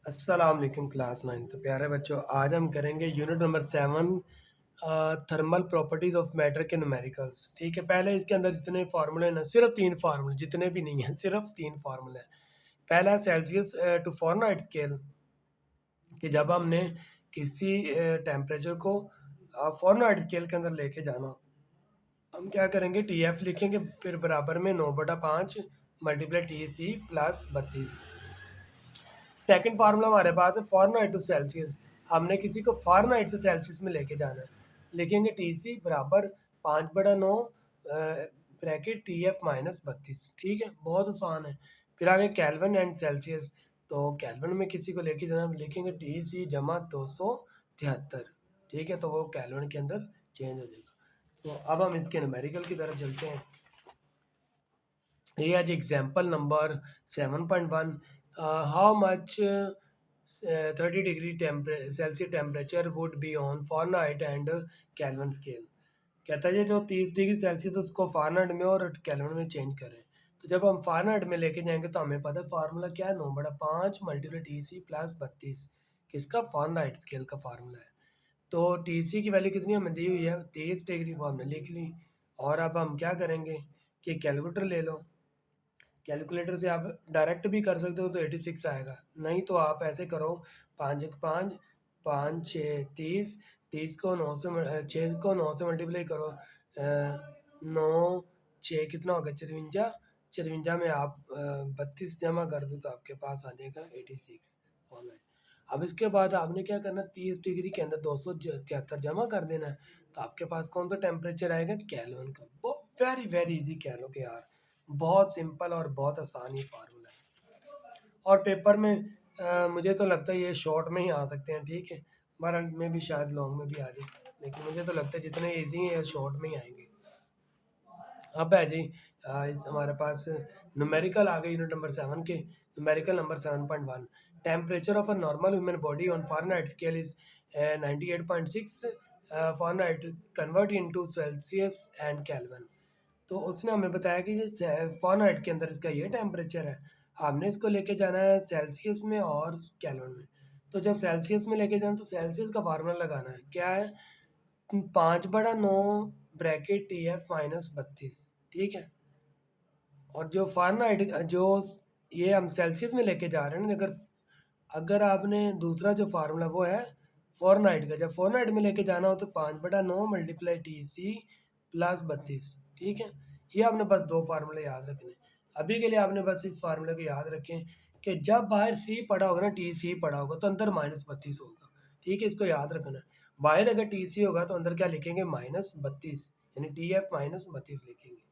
अस्सलाम वालेकुम क्लास 9। तो प्यारे बच्चों, आज हम करेंगे unit number 7, thermal properties of matter के न्यूमेरिकल्स। ठीक है, पहले इसके अंदर जितने फार्मूले हैं ना, सिर्फ 3 फार्मूले, जितने भी नहीं हैं, सिर्फ 3 फार्मूले हैं। पहला सेल्सियस टू फॉरनाइट स्केल, कि जब हमने किसी टेम्परेचर को फॉरनाइट स्केल के अंदर लेके जाना, हम क्या करेंगे, टी एफ लिखेंगे, फिर बराबर में 9/5 multiply T C plus 32। Second formula हमारे पास है फॉरनाइट टू सेल्सियस। हमने किसी को फॉरनाइट से सेल्सियस में लेके जाना है, लिखेंगे टी सी बराबर 5/9 ब्रैकेट टी एफ माइनस 32। ठीक है, बहुत आसान है। फिर आगे कैल्विन एंड सेल्सियस, तो कैल्विन में किसी को लेके जाना, लिखेंगे टी सी जमा 273। ठीक है, तो वो कैल्विन के अंदर चेंज हो जाएगा। सो अब हम इसके न्यूमेरिकल की तरफ चलते हैं। ये आज example number 7.1, how much 30 degree Celsius temperature would be on Fahrenheit and Kelvin scale. कहता है ये जो 30 डिग्री सेल्सियस उसको फॉरनाइट में और कैल्विन में चेंज करें। तो जब हम फॉरनाइट में लेके जाएंगे तो हमें पता है फार्मूला क्या है, 9/5 मल्टीप्लाई टी सी प्लस 32। किसका? फॉरनाइट स्केल का फार्मूला है। तो टी सी की वैल्यू कितनी हमें दी हुई है, 30 डिग्री, वो हमने लिख ली। और अब हम क्या करेंगे कि कैलकुलेटर ले लो। कैलकुलेटर से आप डायरेक्ट भी कर सकते हो तो 86 आएगा, नहीं तो आप ऐसे करो, 5 1 5, 5 6 30, 30 को 9 से 6 को 9 से मल्टीप्लाई करो, 9 6 कितना होगा, 54। 54 में आप 32 जमा कर दो तो आपके पास आ जाएगा 86 ऑनलाइन। अब इसके बाद आपने क्या करना, 30 डिग्री के अंदर 273 जमा कर देना है, तो आपके पास कौन सा टेम्परेचर आएगा, कैल्विन का। वो वेरी वेरी इजी कह लो कि यार, बहुत सिंपल और बहुत आसान ही फार्मूला है। और पेपर में मुझे तो लगता है ये शॉर्ट में ही आ सकते हैं। ठीक है, बहरहाल में भी शायद लॉन्ग में भी आ जाए, लेकिन मुझे तो लगता है जितने इजी हैं शॉर्ट में ही आएंगे। अब है जी, हमारे पास न्यूमेरिकल आ गए यूनिट नंबर 7 के। Numerical number 7.1, temperature of a normal human body on Fahrenheit scale is 98.6 Fahrenheit, convert into Celsius and kelvin. तो उसने हमें बताया कि ये फारेनहाइट के अंदर इसका ये टेम्परेचर है, हमने इसको लेके जाना है सेल्सियस में और केल्विन में। तो जब सेल्सियस में लेके जाना तो सेल्सियस का फार्मूला लगाना है, क्या है, 5/9 ब्रैकेट टी एफ माइनस 32। ठीक है, और जो फारेनहाइट जो ये हम सेल्सियस में लेके जा रहे हैं ना, अगर अगर आपने दूसरा जो फार्मूला वो है फ़ारेनहाइट का, जब फ़ारेनहाइट में लेके जाना हो तो 5/9 मल्टीप्लाई टी सी प्लस 32। ठीक है, ये आपने बस 2 फार्मूले याद रखने हैं। अभी के लिए आपने बस इस फार्मूले को याद रखें कि जब बाहर सी पड़ा होगा ना, टी सी पड़ा होगा तो अंदर -32 होगा। ठीक है, इसको याद रखना है। बाहर अगर टी सी होगा तो अंदर क्या लिखेंगे, -32, यानी टी एफ -32 लिखेंगे।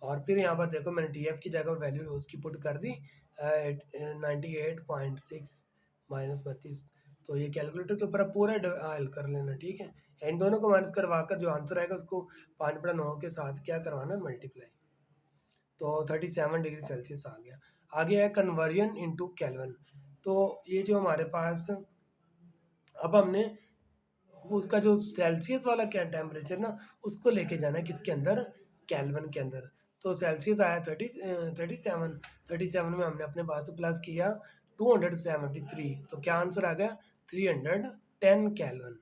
और फिर यहाँ पर देखो, मैंने टी एफ की जगह वैल्यू उसकी पुट कर दी, 98.6 -32। तो ये कैलकुलेटर के ऊपर आप पूरा हल कर लेना। ठीक है, इन दोनों को माइनस करवा कर जो आंसर आएगा उसको 5/9 के साथ क्या करवाना, मल्टीप्लाई। तो 37 डिग्री सेल्सियस आ गया। आगे है कन्वर्जन इनटू केल्विन। तो ये जो हमारे पास, अब हमने उसका जो सेल्सियस वाला क्या टेम्परेचर ना, उसको लेके जाना है किसके अंदर, केल्विन के अंदर। तो सेल्सियस आया 37। 37 में हमने अपने पास से प्लस किया 273, तो क्या आंसर आ गया, 310 केल्विन।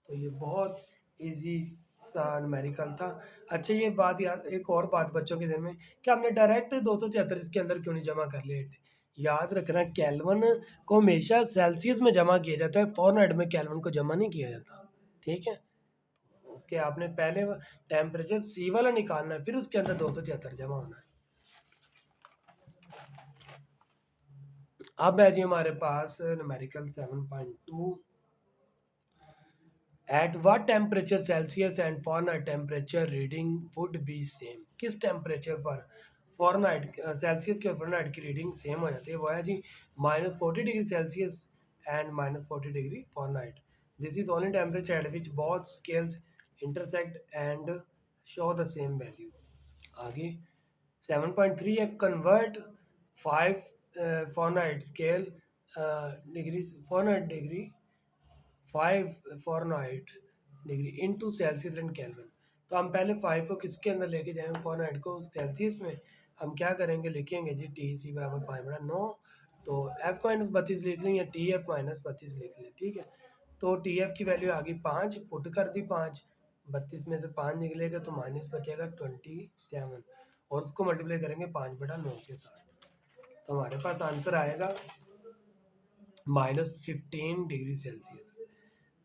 तो ये बहुत इजी सा न्यूमेरिकल था। अच्छा, ये बात याद, एक और बात बच्चों के दिन में, कि हमने डायरेक्ट 273 इसके अंदर क्यों नहीं जमा कर लिए। याद रखना, केल्विन को हमेशा सेल्सियस में जमा किया जाता है, फ़ारेनहाइट में केल्विन को जमा नहीं किया जाता। ठीक है, कि आपने पहले टेम्परेचर सी वाला निकालना है, फिर उसके अंदर 273 जमा होना है। अब है जी हमारे पास numerical 7.2, at what temperature Celsius and Fahrenheit temperature reading would be same. किस टेम्परेचर पर फॉरनहाइट सेल्सियस के और फॉरनहाइट की रीडिंग सेम हो जाती है, वो है जी -40 degree Celsius and -40 degree Fahrenheit. This is only temperature at which both scales intersect and show the same value. आगे 7.3 है, convert 5 Fahrenheit scale degree, Fahrenheit degree 5 Fahrenheit degree into Celsius and kelvin. तो हम पहले 5 को किसके अंदर लेके जाएंगे, फॉरनहाइट को सेल्सियस में। हम क्या करेंगे, लिखेंगे जी टी सी बराबर 5/9 तो एफ माइनस 32 लिख लें या टी एफ माइनस 32 लिख लें, ठीक है। तो टी एफ की वैल्यू आ गई 5, पुट कर दी 5, 32 में से 5 निकलेगा तो माइनस बचेगा 27, और उसको मल्टीप्लाई करेंगे 5/9 के साथ, तो हमारे पास आंसर आएगा -15 degree Celsius.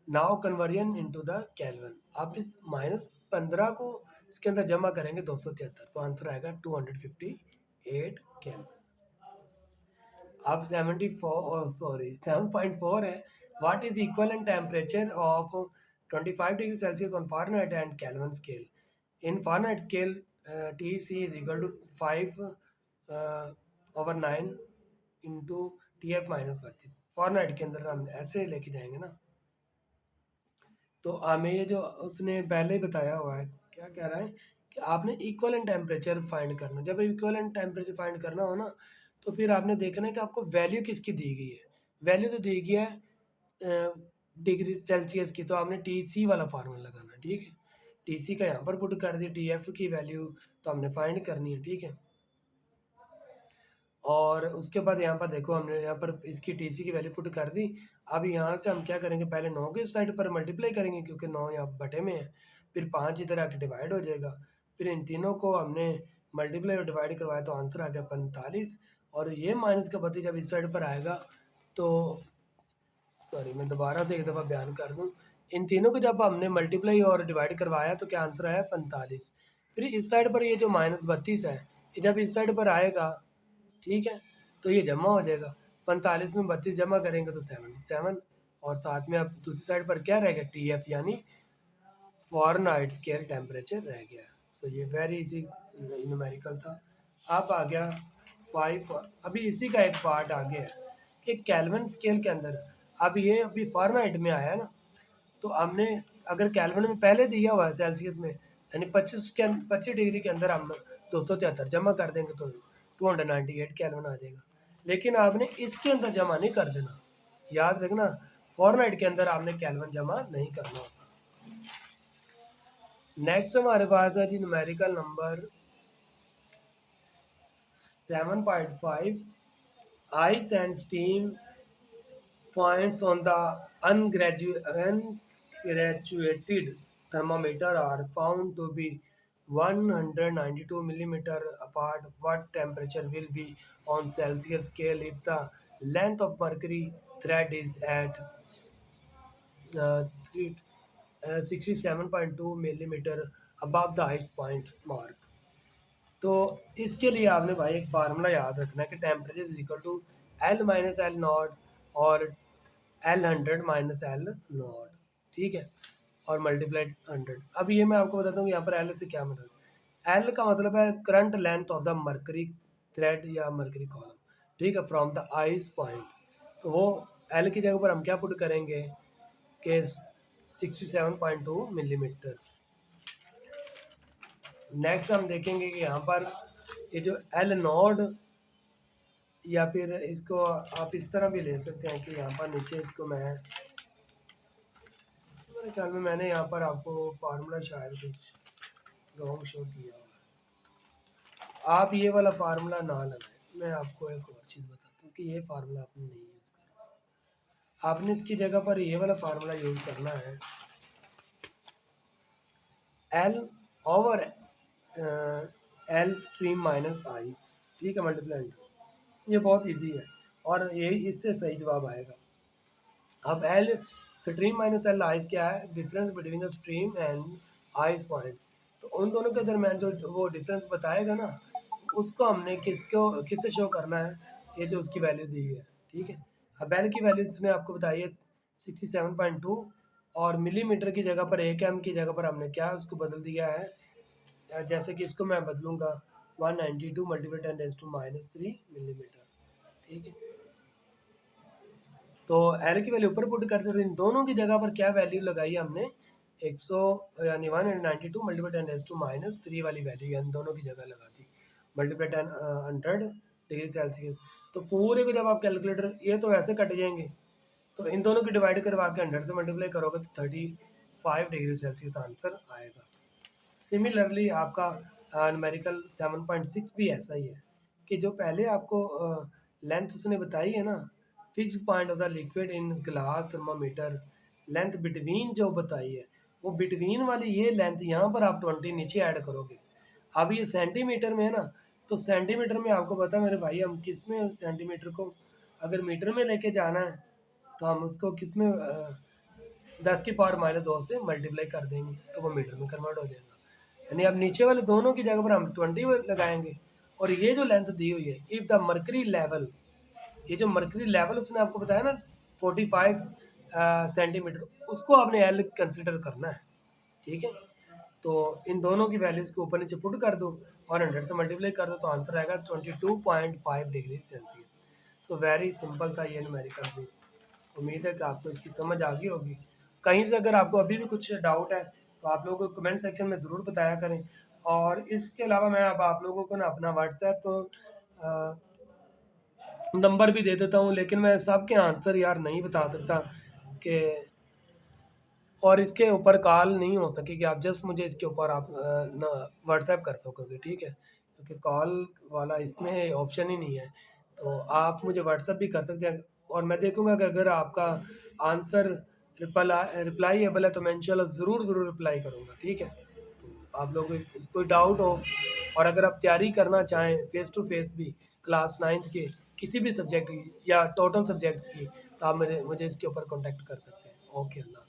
Now conversion into the kelvin. अब इस -15 को इसके अंदर जमा करेंगे 273, तो आंसर आएगा 258 केल्विन। अब 7.4 है। What is equivalent temperature of 25 degree Celsius on Fahrenheit and Kelvin scale? In Fahrenheit scale TC is equal to 5/9 into TF-32। Fahrenheit के अंदर हम ऐसे लेके जाएंगे ना, तो हमें ये जो उसने पहले ही बताया हुआ है, क्या कह रहा है कि आपने इक्वलेंट टेम्परेचर फाइंड करना। जब इक्वलेंट टेम्परेचर फाइंड करना हो ना, तो फिर आपने देखना है कि आपको वैल्यू किसकी दी गई है। वैल्यू तो दी गई है डिग्री सेल्सियस की, तो आपने TC वाला फार्मूला लगाना, ठीक है। TC का यहाँ पर पुट कर दी, TF की वैल्यू तो हमने फाइंड करनी है, ठीक है। और उसके बाद यहाँ पर देखो, हमने यहाँ पर इसकी TC की वैल्यू पुट कर दी। अब यहाँ से हम क्या करेंगे, पहले 9 के साइड पर मल्टीप्लाई करेंगे क्योंकि 9 यहाँ बटे में है, फिर 5 इधर आके डिवाइड हो जाएगा, फिर इन तीनों को हमने मल्टीप्लाई और डिवाइड करवाया तो आंसर आ गया 45। और ये माइनस का 32 जब इस साइड पर आएगा तो, सॉरी मैं दोबारा से एक दफ़ा बयान कर दूँ, इन तीनों को जब हमने मल्टीप्लाई और डिवाइड करवाया तो क्या आंसर आया 45। फिर इस साइड पर ये जो -32 है, ये जब इस साइड पर आएगा, ठीक है, तो ये जमा हो जाएगा। 45 में 32 जमा करेंगे तो 77, और साथ में अब दूसरी साइड पर क्या रहेगा, TF यानी फॉरेनहाइट स्केल टेम्परेचर रह गया। सो ये वेरी इजी न्यूमेरिकल था। अब आ गया 5। अभी इसी का एक पार्ट आ गया है कि केल्विन स्केल के अंदर, अब ये अभी फॉरेनहाइट में आया है ना, तो हमने अगर केल्विन में पहले दिया हुआ है सेल्सियस में, यानी 25 डिग्री के अंदर हम 273 जमा कर देंगे तो 298 केल्विन आ जाएगा। लेकिन आपने इसके अंदर जमा नहीं कर देना, याद रखना, फॉरेनहाइट के अंदर आपने केल्विन जमा नहीं करना होता। नेक्स्ट हमारे पास है जी numerical number 7.5, ice and steam points on the ungraduated thermometer are found to be 192 millimeter apart. What temperature will be on Celsius scale if the length of mercury thread is at 67.2 millimeter above the ice point mark? तो इसके लिए आपने भाई एक formula याद रखना है कि temperature is equal to L-L0 और L100 माइनस L0, ठीक है, और मल्टीप्लाइड 100। अब ये मैं आपको बताता हूँ यहाँ पर L से क्या मतलब है। L का मतलब है current length of the mercury thread या मर्करी कॉलम, ठीक है, फ्रॉम द आइस पॉइंट। तो वो L की जगह पर हम क्या पुट करेंगे कि 67.2 मिलीमीटर। नेक्स्ट हम देखेंगे कि यहाँ पर ये जो L0, या फिर इसको आप इस तरह भी ले सकते हैं कि यहाँ पर नीचे इसको मेरे ख्याल में मैंने यहाँ पर आपको फार्मूला शायद कुछ रॉन्ग शो किया हुआ। आप ये वाला फार्मूला ना लगाएं, मैं आपको एक और चीज़ बताता हूँ कि ये फार्मूला आपने नहीं यूज़ करना, आपने इसकी जगह पर ये वाला फार्मूला यूज़ करना है, L over L stream minus I, ठीक है, मल्टीप्लाई। ये बहुत इजी है और ये इससे सही जवाब आएगा। अब L stream minus L ice क्या है, difference between the stream and ice points. तो उन दोनों के दरमियान जो वो डिफरेंस बताएगा ना, उसको हमने किससे शो करना है, ये जो उसकी वैल्यू दी है, ठीक है। अब L की वैल्यू इसने आपको बताई है 67.2, और मिलीमीटर की जगह पर AKM की जगह पर हमने क्या उसको बदल दिया है, जैसे कि इसको मैं बदलूंगा 192 मल्टीप्लाई 10⁻³ मिलीमीटर, ठीक है। तो एल की वैल्यू ऊपर पुट करते हुए इन दोनों की जगह पर क्या वैल्यू लगाई है हमने, 100 यानी 192 मल्टीप्लाई 10⁻³ वाली वैल्यू इन दोनों की जगह लगा दी, मल्टीप्लाई 100 डिग्री सेल्सियस। तो पूरे को जब आप कैलकुलेटर, ये तो ऐसे कट जाएंगे, तो इन दोनों की डिवाइड करवा के 100 से मल्टीप्लाई करोगे तो 35 डिग्री सेल्सियस आंसर आएगा। सिमिलरली आपका न्यूमेरिकल 7.6 भी ऐसा ही है कि जो पहले आपको लेंथ उसने बताई है ना, fix point of the liquid in glass thermometer, length between जो बताई है, वो बिटवीन वाली ये लेंथ यहाँ पर आप 20 नीचे ऐड करोगे। अब ये सेंटीमीटर में है ना, तो सेंटीमीटर में आपको पता है मेरे भाई, हम किस में सेंटीमीटर को अगर मीटर में लेके जाना है तो हम उसको किस में 10 की पावर -2 से मल्टीप्लाई कर देंगे तो वो मीटर में कन्वर्ट हो जाएगा। यानी अब नीचे वाले दोनों की जगह पर हम 20 लगाएंगे। और ये जो लेंथ दी हुई है, इफ द मर्करी लेवल, ये जो मर्करी लेवल उसने आपको बताया ना 45 सेंटीमीटर, उसको आपने एल कंसिडर करना है, ठीक है। तो इन दोनों की वैल्यूज को ऊपर नीचे पुट कर दो और 100 से मल्टीप्लाई कर दो तो आंसर आएगा 22.5 degree Celsius. So very simple था ये न्यूमेरिकल भी। उम्मीद है कि आपको इसकी समझ आ गई होगी। कहीं से अगर आपको अभी भी कुछ डाउट है तो आप लोगों को कमेंट सेक्शन में ज़रूर बताया करें। और इसके अलावा मैं अब आप लोगों को ना अपना व्हाट्सएप नंबर भी दे देता हूँ, लेकिन मैं सबके आंसर यार नहीं बता सकता कि, और इसके ऊपर कॉल नहीं हो सकेगी। आप जस्ट मुझे इसके ऊपर आप ना व्हाट्सएप कर सकोगे, ठीक है, क्योंकि कॉल वाला इसमें ऑप्शन ही नहीं है। तो आप मुझे व्हाट्सएप भी कर सकते हैं और मैं देखूंगा कि अगर आपका आंसर रिप्लाईएबल है तो मैं इंशाल्लाह ज़रूर ज़रूर रिप्लाई करूँगा, ठीक है। तो आप लोगों को कोई डाउट हो और अगर आप तैयारी करना चाहें फेस टू फेस भी क्लास 9th के किसी भी सब्जेक्ट की या टोटल सब्जेक्ट्स की, तो आप मेरे मुझे इसके ऊपर कॉन्टैक्ट कर सकते हैं। ओके, अल्लाह।